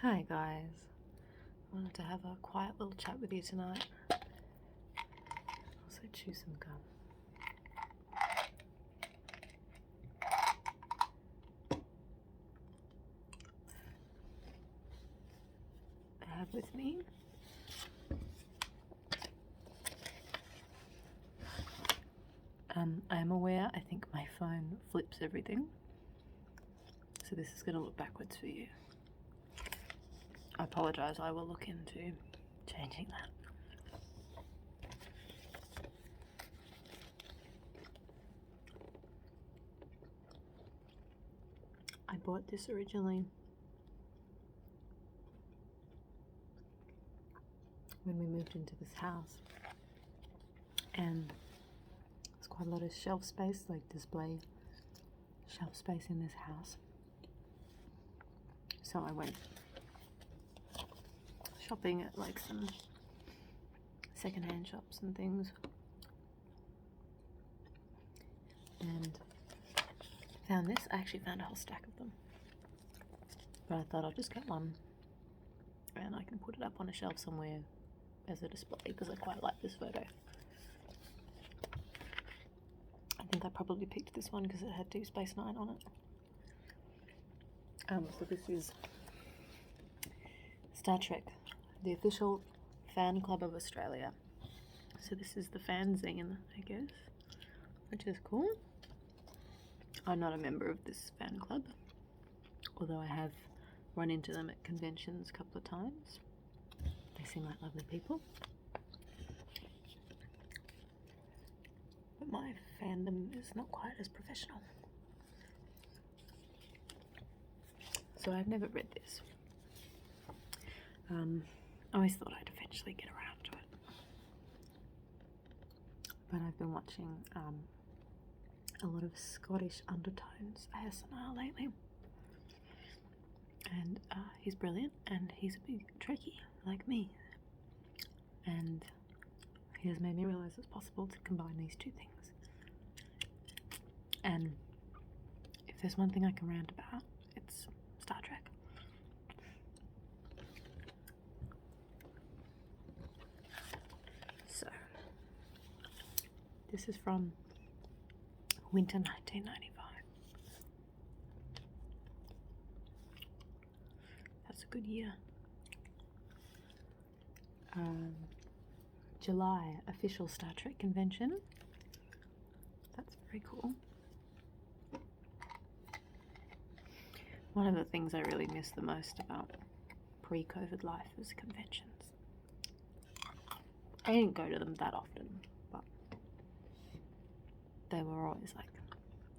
Hi guys, I wanted to have a quiet little chat with you tonight. Also chew some gum. I have with me I am aware I think my phone flips everything, so this is going to look backwards for you. I apologise, I will look into changing that. I bought this originally when we moved into this house, and there's quite a lot of shelf space, like display shelf space in this house. So I went shopping at like some secondhand shops and things, and found this. I actually found a whole stack of them, but I thought I'll just get one and I can put it up on a shelf somewhere as a display because I quite like this photo. I think I probably picked this one because it had Deep Space Nine on it. So this is Star Trek, the official fan club of Australia. So this is the Fanzine, I guess, which is cool. I'm not a member of this fan club, although I have run into them at conventions a couple of times. They seem like lovely people. But my fandom is not quite as professional. So I've never read this. I always thought I'd eventually get around to it. But I've been watching a lot of Scottish undertones ASMR lately. And he's brilliant, and he's a big Trekkie like me. And he has made me realise it's possible to combine these two things. And if there's one thing I can rant about, it's Star Trek. So, this is from winter 1995. That's a good year. July official Star Trek convention. That's very cool. One of the things I really miss the most about pre-COVID life was conventions. I didn't go to them that often, but they were always like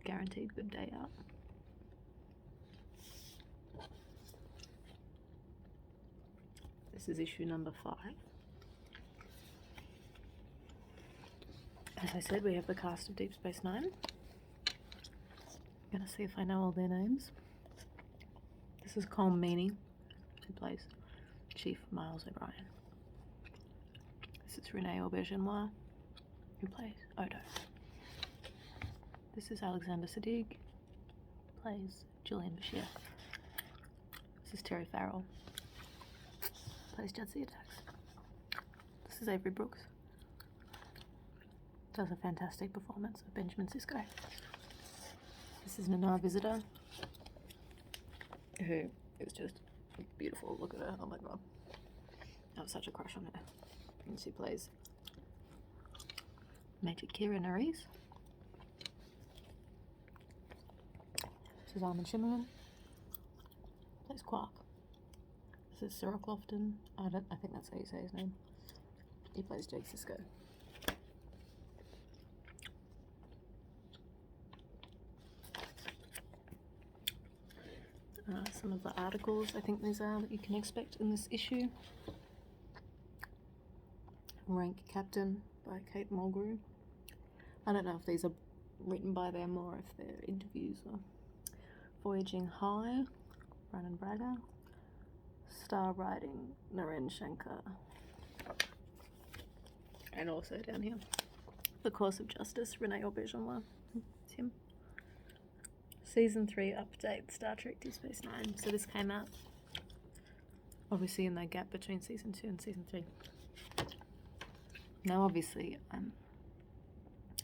guaranteed good day out. This is issue number 5. As I said, we have the cast of Deep Space Nine. I'm gonna see if I know all their names. This is Colm Meaney, who plays Chief Miles O'Brien. This is Renee Aubergenois, who plays Odo. This is Alexander Siddig, who plays Julian Bashir. This is Terry Farrell, plays Jadzia Dax. This is Avery Brooks. Does a fantastic performance of Benjamin Sisko. This is Nana Visitor, who is just beautiful. Look at her, oh my god. I have such a crush on her. And she plays Major Kira Nerys. This is Armin Shimmerman, plays Quark. This is Cyril Clofton. I think that's how you say his name. He plays Jake Sisko. Some of the articles, I think these are, that you can expect in this issue. Rank Captain by Kate Mulgrew. I don't know if these are written by them or if they're interviews. Or Voyaging High, Brannon Braga. Star Riding, Naren Shankar. And also down here, The Course of Justice, Renee Aubergenois. It's him. Season 3 update, Star Trek Deep Space Nine. So this came out obviously in that gap between season 2 and season 3. Now obviously I'm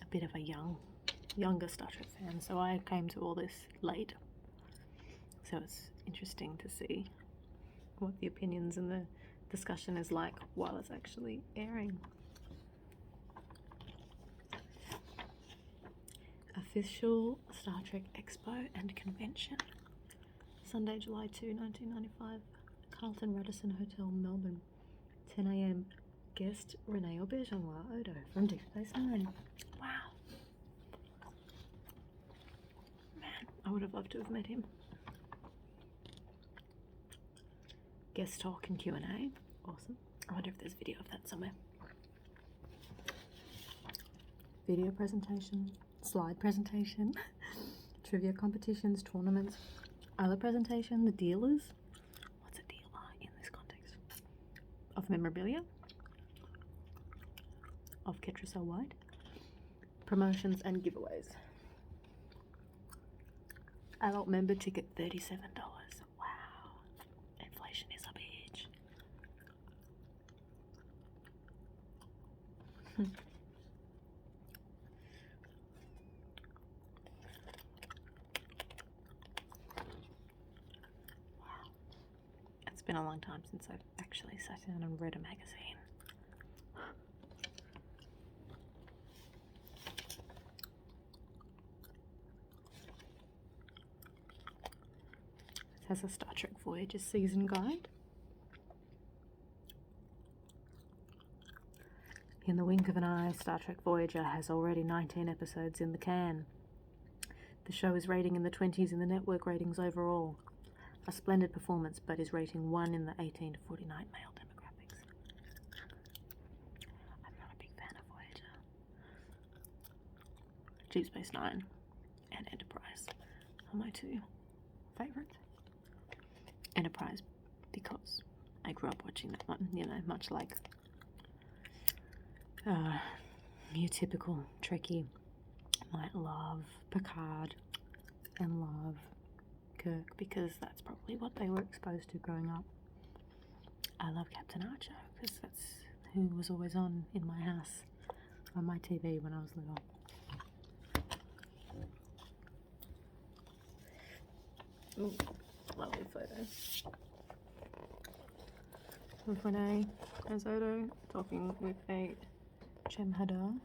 a bit of a younger Star Trek fan, so I came to all this late. So it's interesting to see what the opinions and the discussion is like while it's actually airing. Official Star Trek Expo and Convention. Sunday, July 2, 1995. Carlton Radisson Hotel, Melbourne. 10 a.m. Guest Renee Auberjonois Odo from Deep Space Nine. Wow. Man, I would have loved to have met him. Guest talk and Q&A. Awesome. I wonder if there's video of that somewhere. Video presentation, slide presentation, trivia competitions, tournaments, other presentation, the dealers. What's a dealer in this context? Of memorabilia, of Ketracel White, promotions and giveaways. Adult member ticket $37. Wow, inflation is a bitch. Wow, it's been a long time since I've actually sat down and read a magazine. It has a Star Trek Voyager season guide. In the wink of an eye, Star Trek Voyager has already 19 episodes in the can. The show is rating in the 20s in the network ratings overall. A splendid performance, but is rating 1 in the 18 to 49 male demographics. I'm not a big fan of Voyager. Deep Space Nine and Enterprise are my two favourites. Enterprise because I grew up watching that one, you know, much like your typical Trekkie might love Picard and love Kirk because that's probably what they were exposed to growing up. I love Captain Archer because that's who was always on in my house on my TV when I was little. Ooh, lovely photo. With Renee as Odo talking with a Jem'Hadar,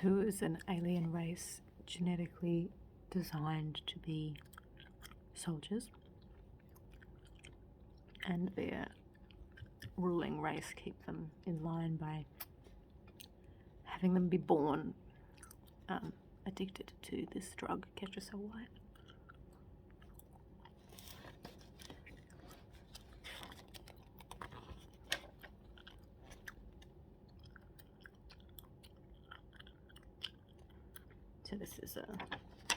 who is an alien race genetically designed to be soldiers, and their ruling race keep them in line by having them be born addicted to this drug, Ketracel White. So this is an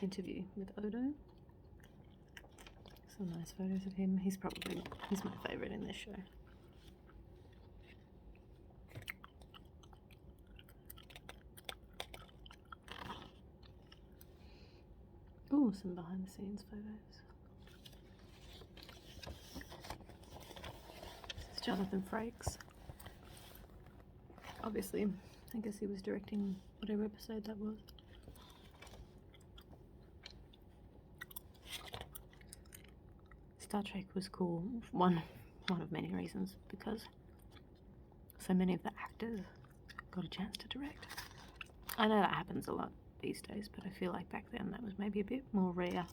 interview with Odo. Some nice photos of him. He's my favourite in this show. Ooh, some behind the scenes photos. This is Jonathan Frakes. Obviously, I guess he was directing whatever episode that was. Star Trek was cool, one of many reasons, because so many of the actors got a chance to direct. I know that happens a lot these days, but I feel like back then that was maybe a bit more rare.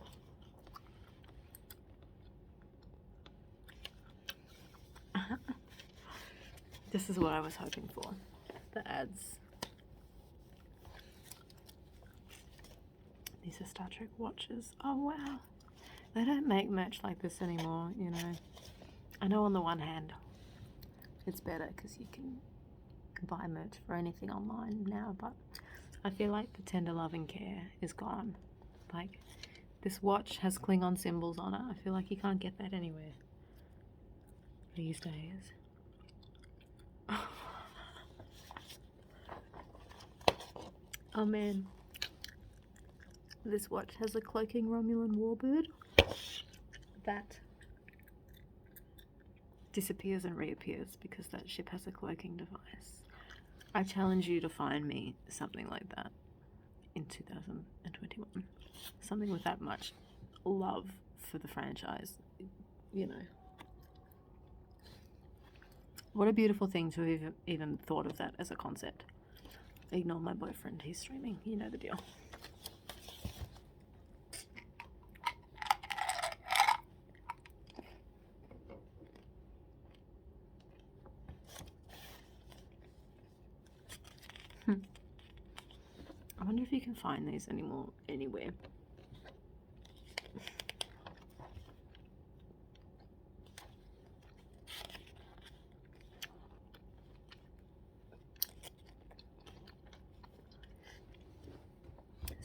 This is what I was hoping for. The ads. These are Star Trek watches. Oh wow. They don't make merch like this anymore, you know. I know on the one hand, it's better because you can buy merch for anything online now, but I feel like the tender love and care is gone. Like, this watch has Klingon symbols on it. I feel like you can't get that anywhere these days. Oh man. This watch has a cloaking Romulan warbird. that disappears and reappears because that ship has a cloaking device. I challenge you to find me something like that in 2021. Something with that much love for the franchise, you know. What a beautiful thing to have even thought of that as a concept. Ignore my boyfriend, he's streaming, you know the deal. I wonder if you can find these anywhere.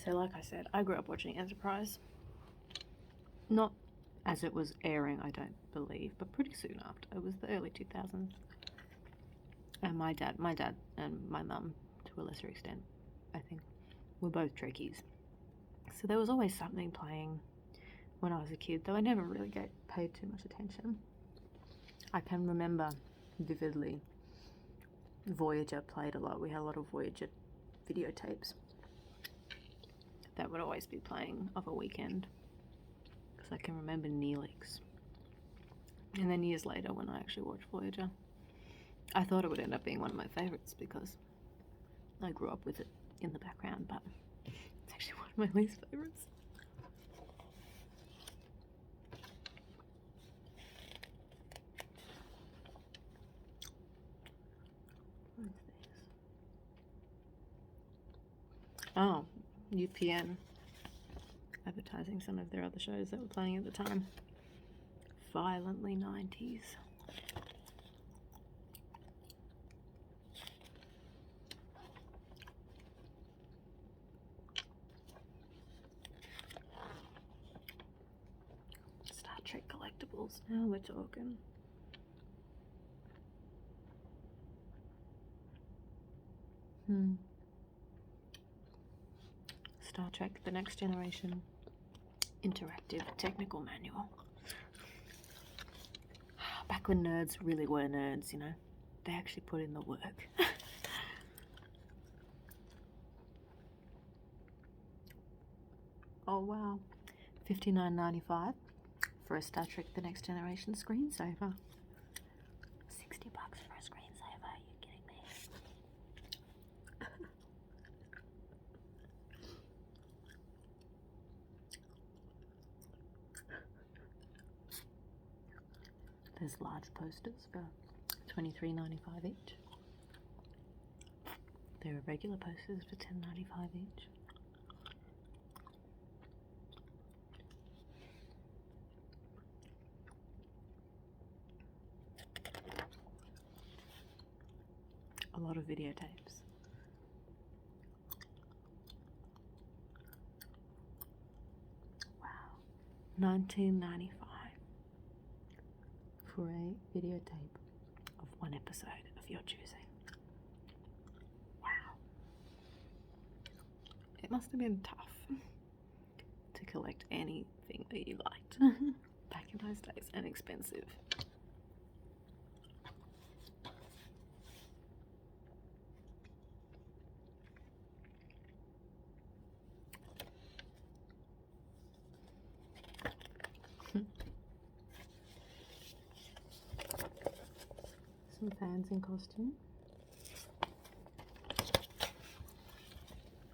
So like I said, I grew up watching Enterprise. Not as it was airing, I don't believe, but pretty soon after. It was the early 2000s. And my dad and my mum, to a lesser extent, I think, were both Trekkies. So there was always something playing when I was a kid, though I never really paid too much attention. I can remember vividly Voyager played a lot. We had a lot of Voyager videotapes that would always be playing of a weekend, because I can remember Neelix. And then years later, when I actually watched Voyager, I thought it would end up being one of my favorites because I grew up with it in the background, but it's actually one of my least favorites. What is this? Oh, UPN advertising some of their other shows that were playing at the time. Violently 90s. Star Trek collectibles. Now we're talking. Star Trek The Next Generation Interactive Technical Manual. Back when nerds really were nerds, you know. They actually put in the work. Oh wow. $59.95 for a Star Trek The Next Generation screensaver. $60 for a screensaver, are you kidding me? There's large posters for $23.95 each. There are regular posters for $10.95 each. A lot of videotapes. Wow. $19.95 for a videotape of one episode of your choosing. Wow. It must have been tough to collect anything that you liked back in those days, and expensive. Some fans in costume.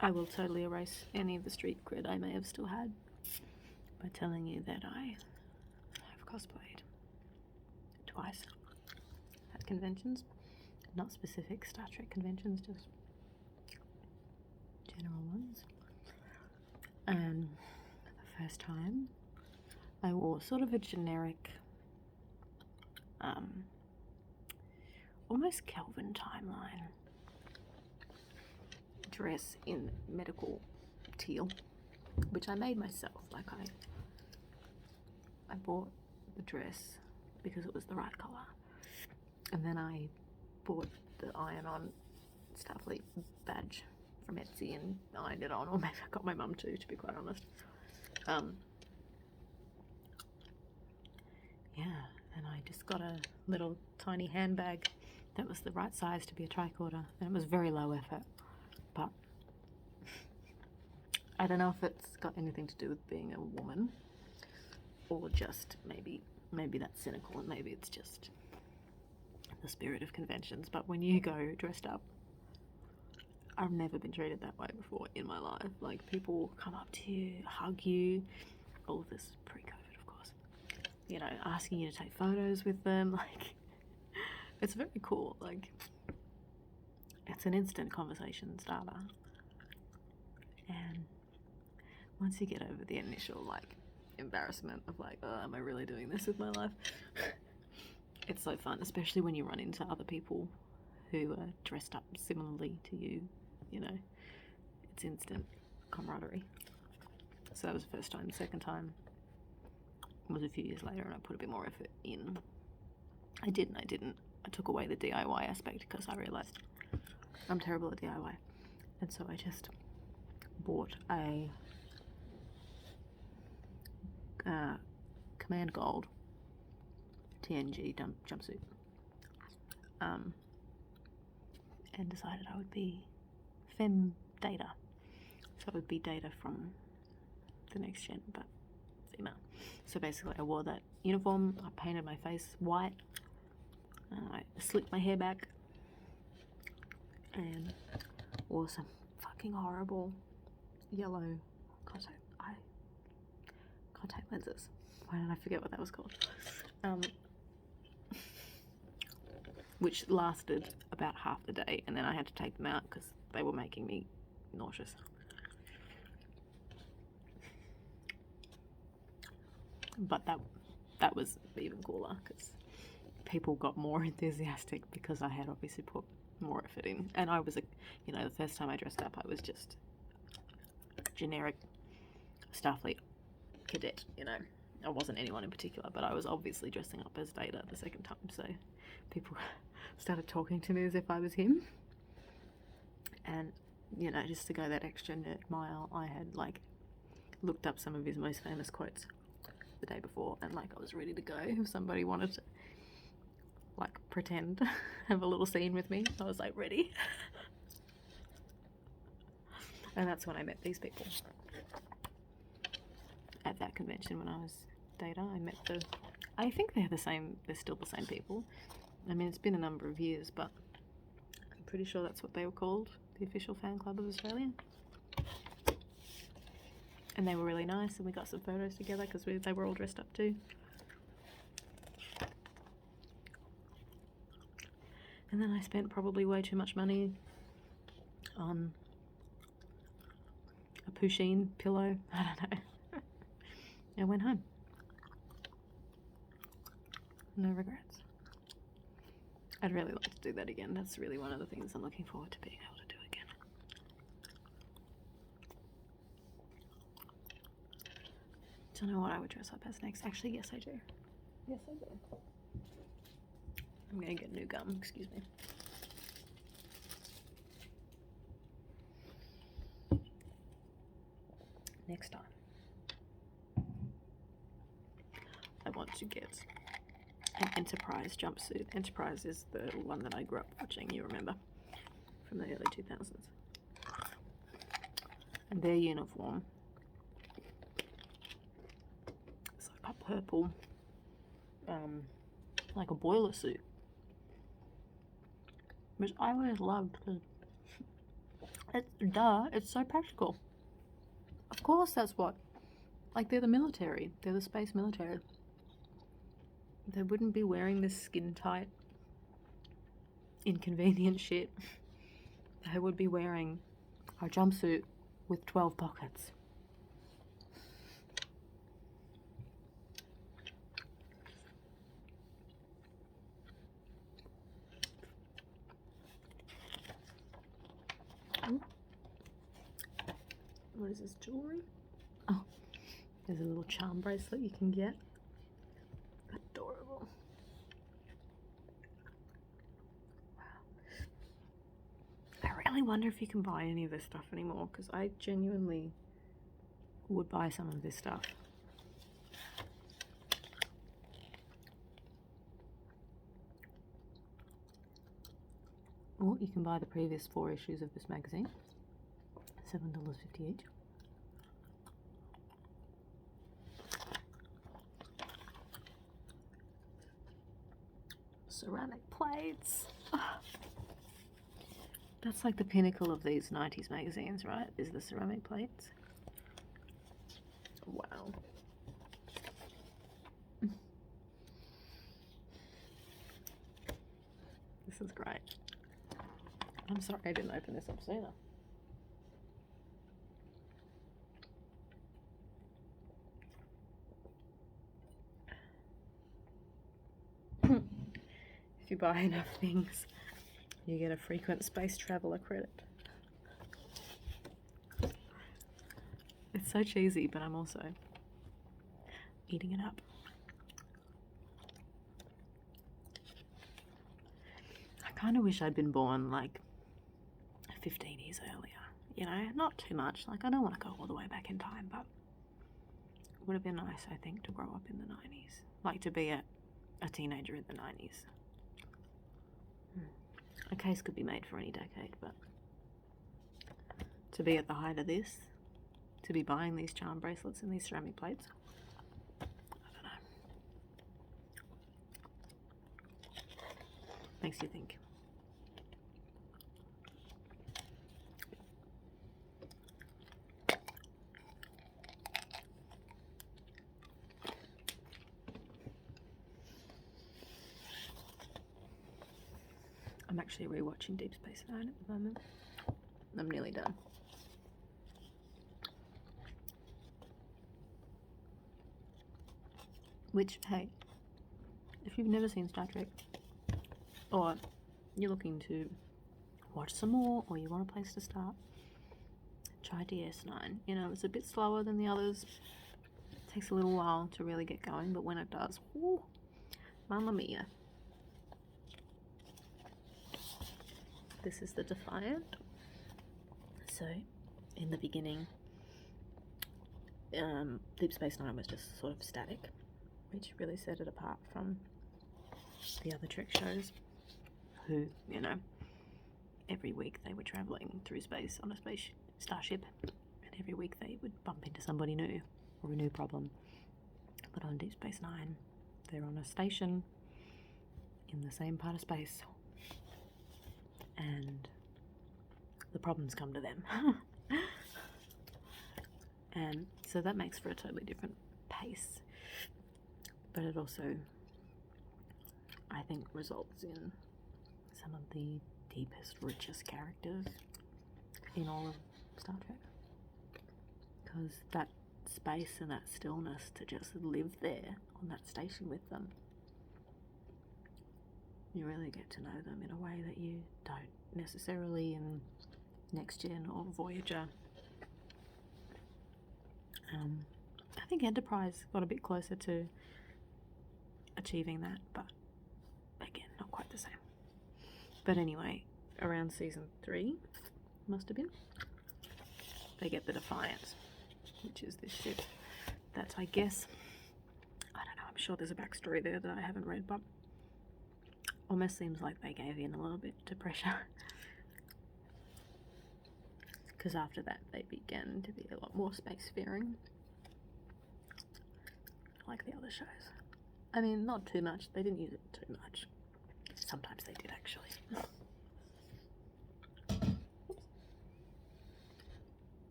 I will totally erase any of the street cred I may have still had by telling you that I have cosplayed twice at conventions. Not specific Star Trek conventions, just general ones. And the first time I wore sort of a generic almost Kelvin timeline dress in medical teal, which I made myself. Like I bought the dress because it was the right colour, and then I bought the iron-on Starfleet badge from Etsy and ironed it on, or maybe I got my mum to be quite honest. just got a little tiny handbag that was the right size to be a tricorder, and it was very low effort, but I don't know if it's got anything to do with being a woman, or just maybe that's cynical, and maybe it's just the spirit of conventions. But when you go dressed up, I've never been treated that way before in my life. Like, people come up to you, hug you, all of this pre-COVID, of course, you know, asking you to take photos with them. Like, it's very cool. Like, it's an instant conversation starter. And once you get over the initial, like, embarrassment of like, oh, am I really doing this with my life? It's so fun, especially when you run into other people who are dressed up similarly to you, you know. It's instant camaraderie. So that was the first time. The second time was a few years later, and I put a bit more effort in. I didn't. I took away the DIY aspect because I realised I'm terrible at DIY. And so I just bought a Command Gold TNG jumpsuit, and decided I would be femme Data. So it would be Data from the next gen, but female. So basically I wore that uniform, I painted my face white, I slicked my hair back, and wore some fucking horrible yellow contact lenses. Why did I forget what that was called? Which lasted about half the day, and then I had to take them out because they were making me nauseous. But that was even cooler because people got more enthusiastic because I had obviously put more effort in. And I was the first time I dressed up, I was just generic Starfleet cadet, you know. I wasn't anyone in particular, but I was obviously dressing up as Data the second time, so people started talking to me as if I was him. And, you know, just to go that extra nerd mile, I had, like, looked up some of his most famous quotes the day before, and, like, I was ready to go if somebody wanted to, like, pretend, have a little scene with me. I was, like, ready. And that's when I met these people. At that convention when I was Data, I think they're still the same people. I mean, it's been a number of years, but I'm pretty sure that's what they were called, the official fan club of Australia. And they were really nice, and we got some photos together because they were all dressed up too. And then I spent probably way too much money on a Pusheen pillow. I don't know. I went home. No regrets. I'd really like to do that again. That's really one of the things I'm looking forward to being able to do again. Don't know what I would dress up as next. Actually, yes I do. Yes I do. I'm gonna get new gum, excuse me. Next time, I want to get an Enterprise jumpsuit. Enterprise is the one that I grew up watching, you remember, from the early 2000s. And their uniform is like a purple, like a boiler suit, which I always loved because it's so practical. Of course, that's what, like, they're the military, they're the space military. They wouldn't be wearing this skin tight, inconvenient shit. They would be wearing a jumpsuit with 12 pockets. What is this, jewelry? Oh, there's a little charm bracelet you can get. Adorable. Wow. I really wonder if you can buy any of this stuff anymore, because I genuinely would buy some of this stuff. you can buy the previous 4 issues of this magazine, $7.50 each. Ceramic plates. That's like the pinnacle of these 90s magazines, right? Is the ceramic plates. Wow. This is great. I'm sorry I didn't open this up sooner. If you buy enough things, you get a frequent space traveler credit. It's so cheesy, but I'm also eating it up. I kind of wish I'd been born like 15 years earlier, you know, not too much. Like, I don't want to go all the way back in time, but it would have been nice, I think, to grow up in the 90s. Like, to be a teenager in the 90s. A case could be made for any decade, but to be at the height of this, to be buying these charm bracelets and these ceramic plates, I don't know. Makes you think. I'm actually rewatching Deep Space Nine at the moment. I'm nearly done. Which, hey, if you've never seen Star Trek, or you're looking to watch some more, or you want a place to start, try DS9. You know, it's a bit slower than the others. It takes a little while to really get going, but when it does, whoo, mamma mia. This is the Defiant. So, in the beginning, Deep Space Nine was just sort of static, which really set it apart from the other Trek shows, who, you know, every week they were travelling through space on a starship, and every week they would bump into somebody new, or a new problem. But on Deep Space Nine, they're on a station in the same part of space, and the problems come to them. And so that makes for a totally different pace, but it also, I think, results in some of the deepest, richest characters in all of Star Trek, because that space and that stillness, to just live there on that station with them, you really get to know them in a way that you don't necessarily in Next Gen or Voyager. I think Enterprise got a bit closer to achieving that, but again, not quite the same. But anyway, around season 3, must have been, they get the Defiant, which is this ship that, I guess, I don't know, I'm sure there's a backstory there that I haven't read, but almost seems like they gave in a little bit to pressure, because after that they began to be a lot more spacefaring, like the other shows. I mean, not too much, they didn't use it too much. Sometimes they did, actually.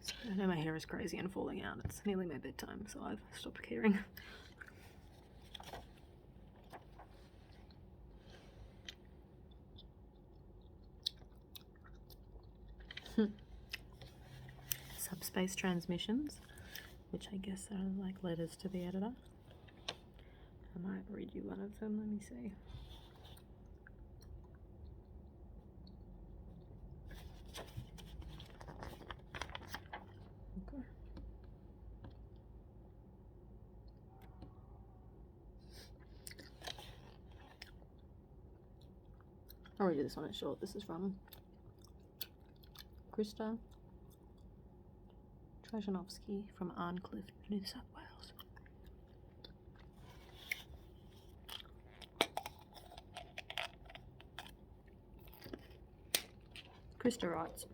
So, I know my hair is crazy and falling out. It's nearly my bedtime, so I've stopped caring. Subspace transmissions, which I guess are like letters to the editor. I might read you one of them, let me see. Okay. I'll read you this one, it's short. This is from Krista Trajanovsky from Arncliffe, New South Wales. Krista writes,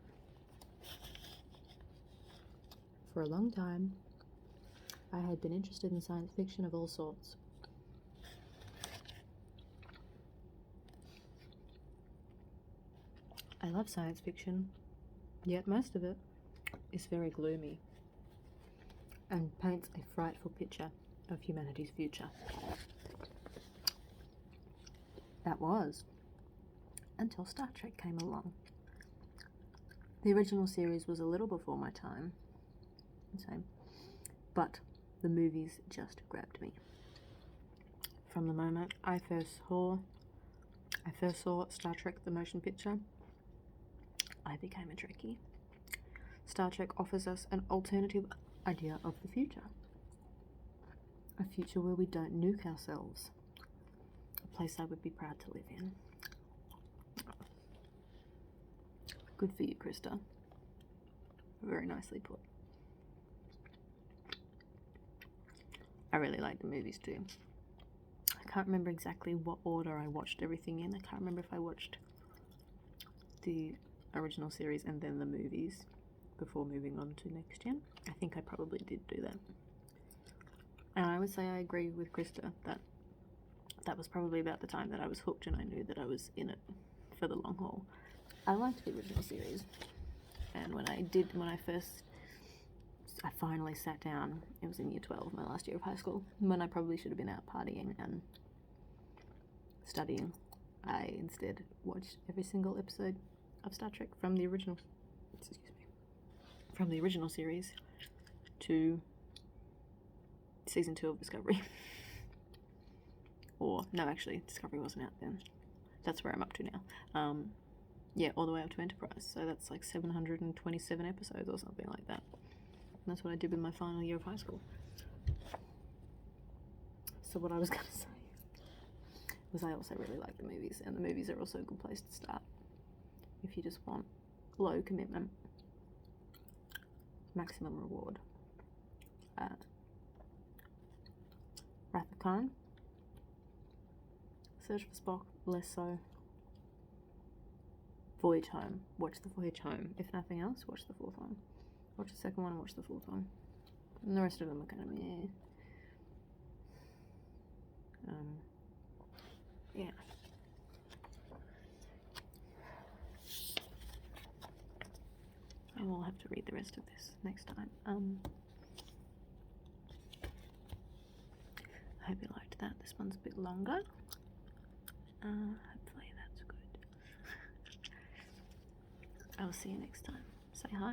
for a long time, I had been interested in science fiction of all sorts. I love science fiction, yet most of it is very gloomy and paints a frightful picture of humanity's future. That was until Star Trek came along. The original series was a little before my time, same, but the movies just grabbed me. From the moment I first saw Star Trek the motion picture, I became a Trekkie. Star Trek offers us an alternative idea of the future. A future where we don't nuke ourselves. A place I would be proud to live in. Good for you, Krista. Very nicely put. I really like the movies too. I can't remember exactly what order I watched everything in. I can't remember if I watched the original series and then the movies before moving on to next gen. I think I probably did do that. And I would say I agree with Krista that that was probably about the time that I was hooked and I knew that I was in it for the long haul. I liked the original series, and when I finally sat down, it was in year 12, my last year of high school, when I probably should have been out partying and studying. I instead watched every single episode of Star Trek from the original series to season 2 of Discovery. Or, no, actually, Discovery wasn't out then. That's where I'm up to now. Yeah, all the way up to Enterprise. So that's like 727 episodes or something like that. And that's what I did with my final year of high school. So what I was going to say was I also really like the movies, and the movies are also a good place to start if you just want low commitment, maximum reward. Wrath of Khan, Search for Spock, less so. Voyage Home. Watch the Voyage Home. If nothing else, watch the fourth one. Watch the second one, watch the fourth one. And the rest of them are kind of meh. Yeah. I will have to read the rest of this next time. I hope you liked that. This one's a bit longer. Hopefully that's good. I will see you next time. Say hi.